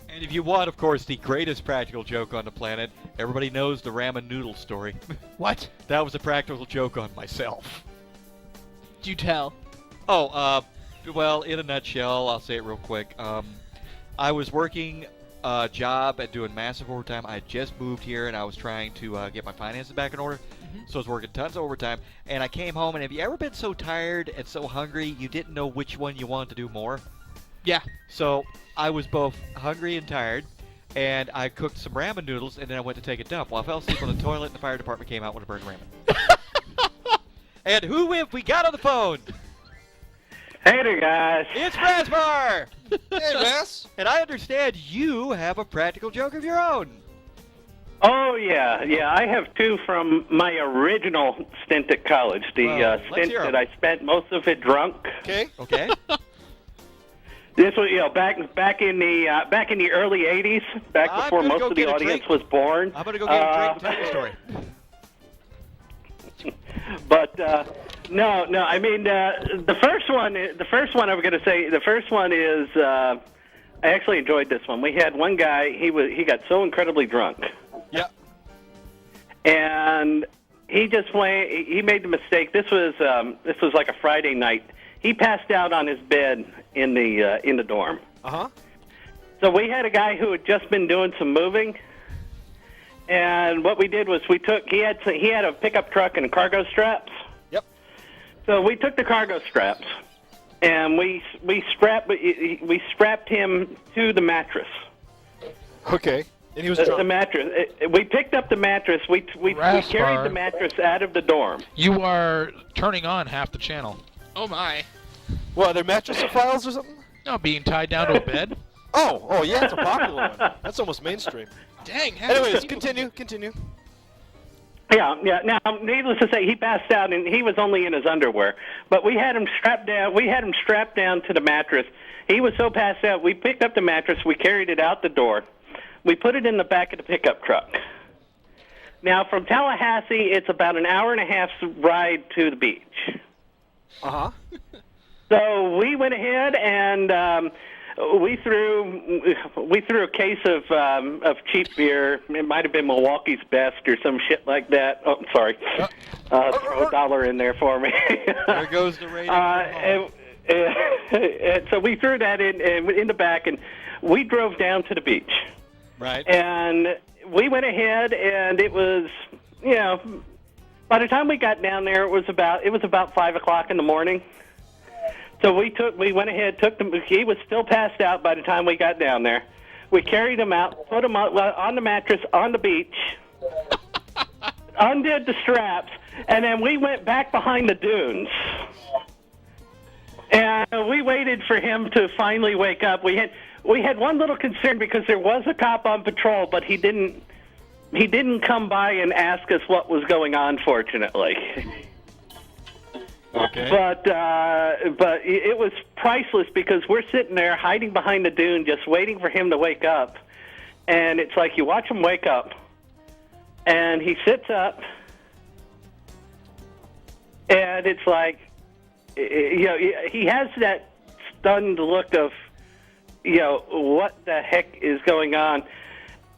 And if you want, of course, the greatest practical joke on the planet, everybody knows the ramen noodle story. What? That was a practical joke on myself. Do tell. Oh, well, in a nutshell, I'll say it real quick. I was working a job and doing massive overtime. I had just moved here, and I was trying to get my finances back in order. So I was working tons of overtime, and I came home, and have you ever been so tired and so hungry you didn't know which one you wanted to do more? Yeah. So I was both hungry and tired, and I cooked some ramen noodles, and then I went to take a dump. Well, I fell asleep on the toilet, and the fire department came out with a burned ramen. And who have we got on the phone? Hey there, guys. It's Brasbar! Hey, Wes. And I understand you have a practical joke of your own. Oh, yeah. I have two from my original stint at college, the stint that I spent most of it drunk. Okay. This was, back in the early '80s, before most of the audience was born. I'm gonna go get a drink and tell you a story. But no. I mean, the first one I'm going to say. The first one is I actually enjoyed this one. We had one guy. He got so incredibly drunk. Yeah. And he made the mistake. This was like a Friday night. He passed out on his bed in the dorm. So we had a guy who had just been doing some moving, and what we did was he had a pickup truck and cargo straps. Yep. So we took the cargo straps and we strapped him to the mattress. Okay. And he was drunk. The mattress. We picked up the mattress. We carried the mattress out of the dorm. You are turning on half the channel. Oh, my. What, are there mattress files or something? No, being tied down to a bed. Oh, yeah, it's a popular one. That's almost mainstream. Dang. Anyways, continue. Yeah. Now, needless to say, he passed out, and he was only in his underwear. But we had him strapped down to the mattress. He was so passed out, we picked up the mattress, we carried it out the door. We put it in the back of the pickup truck. Now, from Tallahassee, it's about an hour and a half's ride to the beach. So we went ahead and we threw a case of cheap beer. It might have been Milwaukee's Best or some shit like that. Oh, sorry. Throw $1 in there for me. There goes the rating. And so we threw that in the back, and we drove down to the beach. Right. And we went ahead, and it was, by the time we got down there, it was about 5 o'clock in the morning. So we went ahead, he was still passed out by the time we got down there. We carried him out, put him on the mattress on the beach, undid the straps, and then we went back behind the dunes. And we waited for him to finally wake up. We had one little concern because there was a cop on patrol, but he didn't come by and ask us what was going on, fortunately. Okay. But it was priceless because we're sitting there hiding behind the dune just waiting for him to wake up. And it's like you watch him wake up, and he sits up, and it's like, he has that stunned look of, what the heck is going on?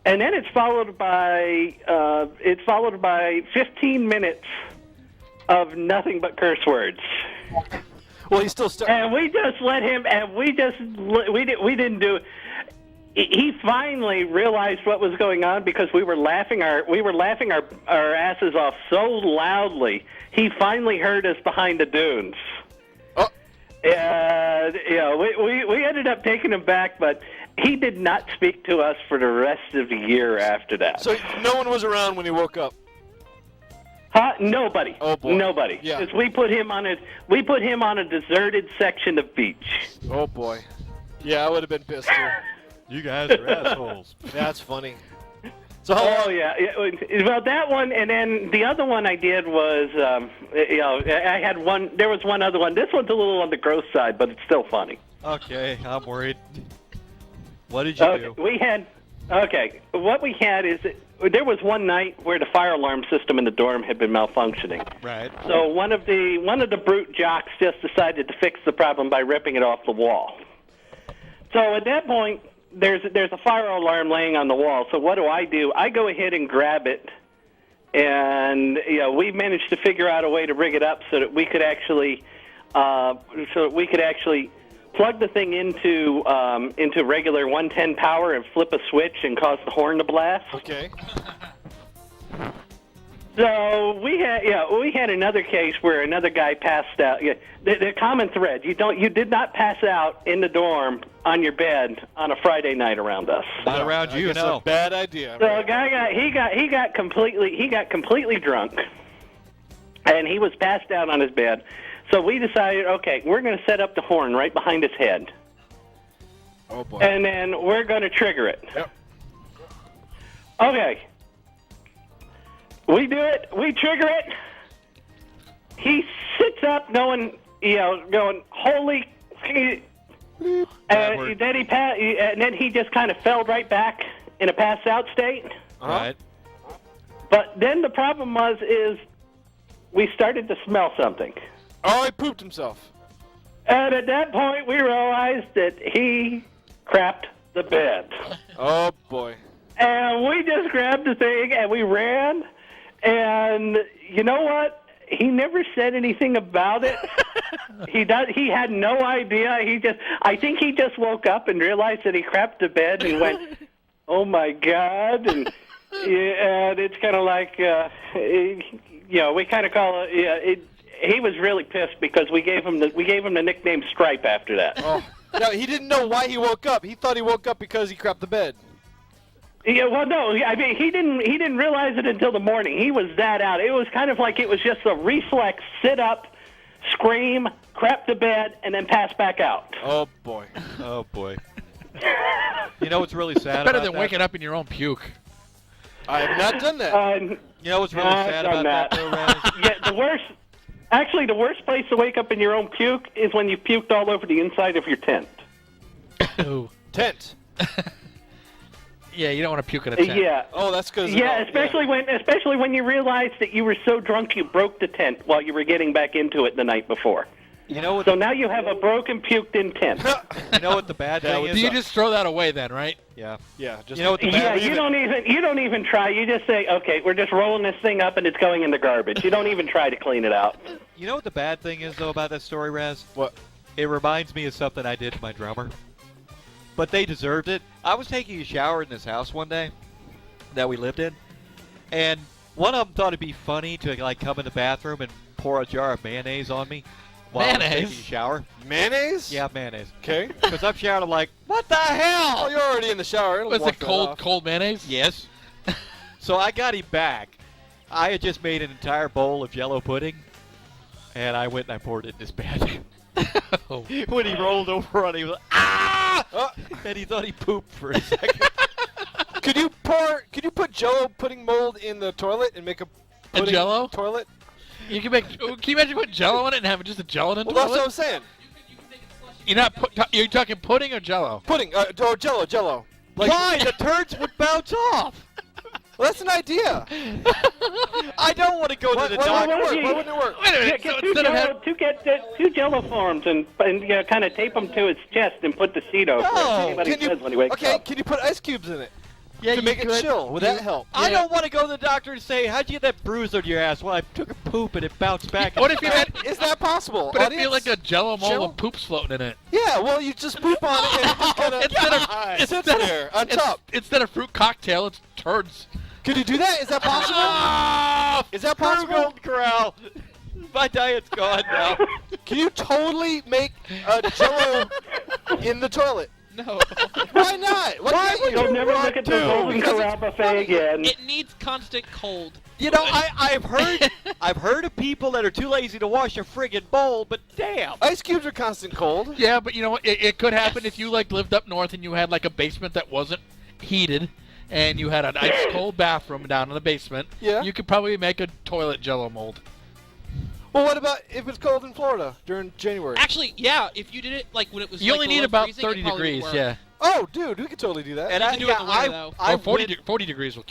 And then it's followed by 15 minutes of nothing but curse words. Well, he's still stuck. And we just let him, and we didn't do. He finally realized what was going on because we were laughing our asses off so loudly. He finally heard us behind the dunes. Oh. We ended up taking him back, but he did not speak to us for the rest of the year after that. So no one was around when he woke up? Nobody. Oh boy. Nobody. Yeah. Because we put him on a deserted section of beach. Oh boy. Yeah, I would have been pissed too. You guys are assholes. That's funny. So how long? Oh yeah. Well, that one, and then the other one I did was, I had one. There was one other one. This one's a little on the gross side, but it's still funny. Okay, I'm worried. What did you do? What we had is there was one night where the fire alarm system in the dorm had been malfunctioning. Right. So one of the brute jocks just decided to fix the problem by ripping it off the wall. So at that point, there's a fire alarm laying on the wall. So what do? I go ahead and grab it, and we managed to figure out a way to rig it up so that we could actually plug the thing into regular 110 power and flip a switch and cause the horn to blast. Okay. So we had another case where another guy passed out. Yeah, the common thread: you did not pass out in the dorm on your bed on a Friday night around us. Not around you, That's no. a bad idea. So a guy got completely drunk, and he was passed out on his bed. So we decided, okay, we're going to set up the horn right behind his head, Oh boy. and then we're going to trigger it. Yep. Okay. We do it. We trigger it. He sits up, going, holy. Backward. And then he just kind of fell right back in a passed out state. Right. But then the problem is we started to smell something. Oh, he pooped himself. And at that point, we realized that he crapped the bed. Oh boy. And we just grabbed the thing and we ran. And you know what? He never said anything about it. He had no idea. I think he just woke up and realized that he crapped the bed and went, "Oh my God!" And it's kind of like, we kind of call it. He was really pissed because we gave him the nickname Stripe after that. Oh. No, he didn't know why he woke up. He thought he woke up because he crapped the bed. Yeah, well, no, I mean he didn't realize it until the morning. He was that out. It was kind of like it was just a reflex: sit up, scream, crap the bed, and then pass back out. Oh boy. Oh, boy. You know what's really sad Better about than that? waking up in your own puke. I have not done that. You know what's really I've sad done about that, that. though, Raz? Yeah, the worst place to wake up in your own puke is when you puked all over the inside of your tent. Oh. Tent. Yeah, you don't want to puke in a tent. Yeah. Oh, that's because. Yeah, especially when you realized that you were so drunk you broke the tent while you were getting back into it the night before. You know what? So now you have a broken, puked-in tent. You know what the bad thing is? Do you just throw that away then, right? Yeah. Yeah. Just You know what the Yeah, bad you don't even try. You just say, okay, we're just rolling this thing up and it's going in the garbage. You don't even try to clean it out. You know what the bad thing is though about that story, Raz? What? It reminds me of something I did to my drummer. But they deserved it. I was taking a shower in this house one day that we lived in, and one of them thought it'd be funny to like come in the bathroom and pour a jar of mayonnaise on me while I was Mayonnaise? taking a shower. Mayonnaise? Yeah, mayonnaise. Okay. Because I'm showering, I'm like, what the hell? Oh, you're already in the shower. It'll Was wash it that off. cold mayonnaise? Yes. So I got him back. I had just made an entire bowl of Jello pudding, and I went and I poured it in his bed. Oh. When he rolled over on it, he was like, ah! Oh. And he thought he pooped for a second. Could you put Jello pudding mold in the toilet and make a pudding Jell-O? toilet? You can you imagine putting Jello in it and having just a Jello in Well, the that's what toilet? I'm saying. You're talking pudding or Jello? Pudding. Jello. Like, Why? The turds would bounce off. well, that's an idea. I don't want to go to the Why doctor. wouldn't it work? Why wouldn't it work? Wait a minute. Get So two instead of Jello forms and kind of tape them to his chest and put the seat over it. See what he says when he wakes up. Can you put ice cubes in it yeah, to you make it could. chill? Would that help? I don't want to go to the doctor and say, how'd you get that bruise on your ass? Well, I took a poop and it bounced back. What if you had? Is that possible? But it'd be audience? like a Jello mold Chill? with poops floating in it. Yeah, well, you just poop on it and it just kind of Instead of sits there on top. Instead of fruit cocktail, it's turds. Could you do that? Is that possible? Is that possible? Googled Corral. My diet's gone now. Can you totally make a Jello in the toilet? No. Why not? Why can't you? You'll never look at the Golden Corral buffet again. It needs constant cold. You know, I've heard of people that are too lazy to wash a friggin' bowl, but damn. Ice cubes are constant cold. Yeah, but you know what? It could happen if you like lived up north and you had like a basement that wasn't heated, and you had an ice cold bathroom down in the basement. Yeah. You could probably make a toilet Jello mold. Well, what about if it's cold in Florida during January? Actually, yeah, if you did it like when it was You like only below need about freezing, it 30 probably would degrees. work. Yeah. Oh, dude, we could totally do that. And You can do it in the winter, though. I Or 40 went- 40 degrees will